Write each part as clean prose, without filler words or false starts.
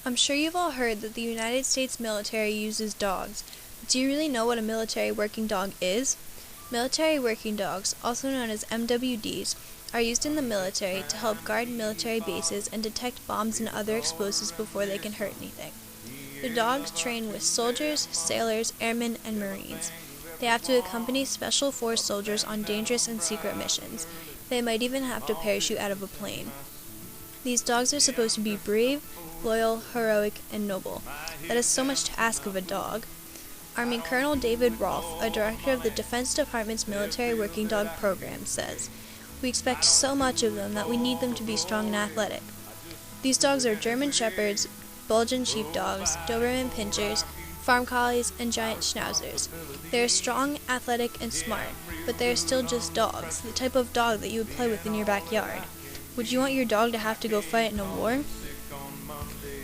I'm sure you've all heard that the United States military uses dogs. But do you really know what a military working dog is? Military working dogs, also known as MWDs, are used in the military to help guard military bases and detect bombs and other explosives before they can hurt anything. The dogs train with soldiers, sailors, airmen, and Marines. They have to accompany Special Force soldiers on dangerous and secret missions. They might even have to parachute out of a plane. These dogs are supposed to be brave, loyal, heroic, and noble. That is so much to ask of a dog. Army Colonel David Rolfe, a director of the Defense Department's Military Working Dog Program, says, "We expect so much of them that we need them to be strong and athletic." These dogs are German Shepherds, Belgian Sheepdogs, Doberman Pinschers, Farm Collies, and Giant Schnauzers. They are strong, athletic, and smart, but they are still just dogs, the type of dog that you would play with in your backyard. Would you want your dog to have to go fight in a war?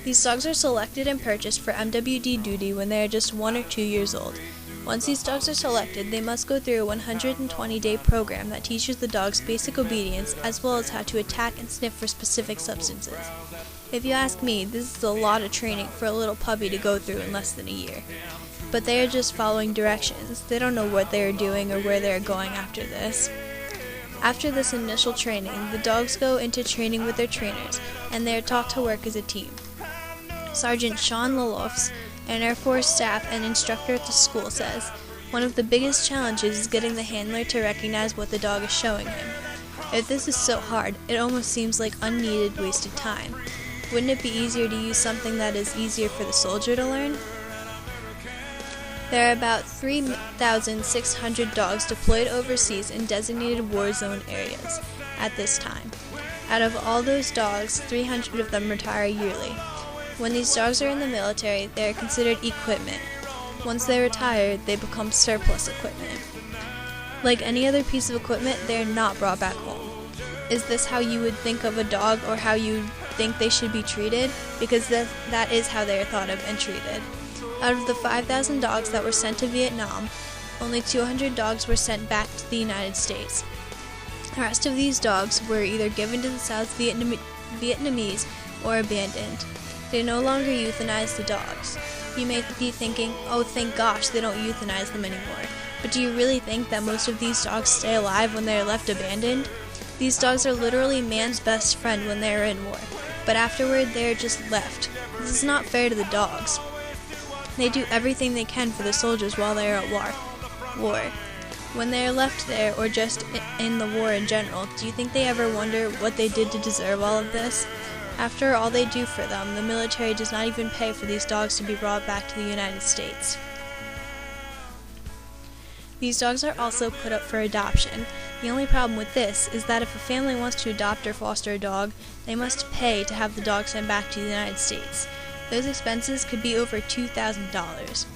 These dogs are selected and purchased for MWD duty when they are just 1 or 2 years old. Once these dogs are selected, they must go through a 120-day program that teaches the dogs basic obedience as well as how to attack and sniff for specific substances. If you ask me, this is a lot of training for a little puppy to go through in less than a year. But they are just following directions. They don't know what they are doing or where they are going after this. After this initial training, the dogs go into training with their trainers, and they are taught to work as a team. Sergeant Sean Lelofs, an Air Force staff and instructor at the school, says, "One of the biggest challenges is getting the handler to recognize what the dog is showing him. If this is so hard, it almost seems like unneeded wasted time. Wouldn't it be easier to use something that is easier for the soldier to learn?" There are about 3,600 dogs deployed overseas in designated war zone areas at this time. Out of all those dogs, 300 of them retire yearly. When these dogs are in the military, they are considered equipment. Once they retire, they become surplus equipment. Like any other piece of equipment, they are not brought back home. Is this how you would think of a dog or how you think they should be treated? Because that is how they are thought of and treated. Out of the 5,000 dogs that were sent to Vietnam, only 200 dogs were sent back to the United States. The rest of these dogs were either given to the South Vietnamese or abandoned. They no longer euthanize the dogs. You may be thinking, oh, thank gosh, they don't euthanize them anymore. But do you really think that most of these dogs stay alive when they are left abandoned? These dogs are literally man's best friend when they are in war, but afterward they are just left. This is not fair to the dogs. They do everything they can for the soldiers while they are at war. When they are left there, or just in the war in general, do you think they ever wonder what they did to deserve all of this? After all they do for them, the military does not even pay for these dogs to be brought back to the United States. These dogs are also put up for adoption. The only problem with this is that if a family wants to adopt or foster a dog, they must pay to have the dog sent back to the United States. Those expenses could be over $2,000.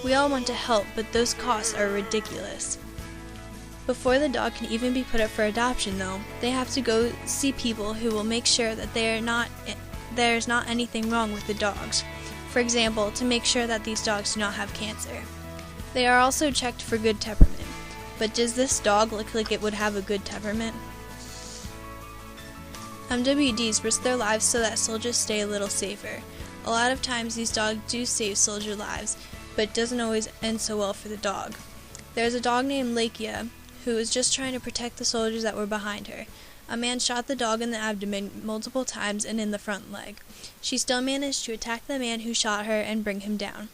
We all want to help, but those costs are ridiculous. Before the dog can even be put up for adoption, though, they have to go see people who will make sure that there's not anything wrong with the dogs. For example, to make sure that these dogs do not have cancer. They are also checked for good temperament. But does this dog look like it would have a good temperament? MWDs risk their lives so that soldiers stay a little safer. A lot of times these dogs do save soldier lives, but it doesn't always end so well for the dog. There's a dog named Lakia who was just trying to protect the soldiers that were behind her. A man shot the dog in the abdomen multiple times and in the front leg. She still managed to attack the man who shot her and bring him down.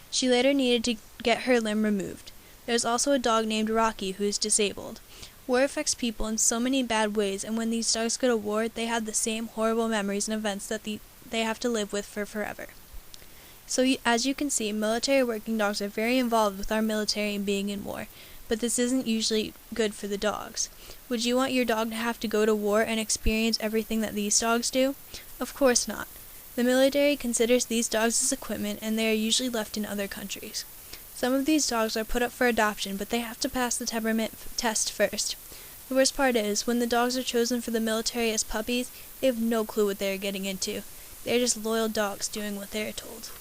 She later needed to get her limb removed. There's also a dog named Rocky who is disabled. War affects people in so many bad ways, and when these dogs go to war, they have the same horrible memories and events that they have to live with for forever. So as you can see, military working dogs are very involved with our military and being in war, but this isn't usually good for the dogs. Would you want your dog to have to go to war and experience everything that these dogs do? Of course not. The military considers these dogs as equipment, and they are usually left in other countries. Some of these dogs are put up for adoption, but they have to pass the temperament test first. The worst part is, when the dogs are chosen for the military as puppies, they have no clue what they are getting into. They are just loyal dogs doing what they are told.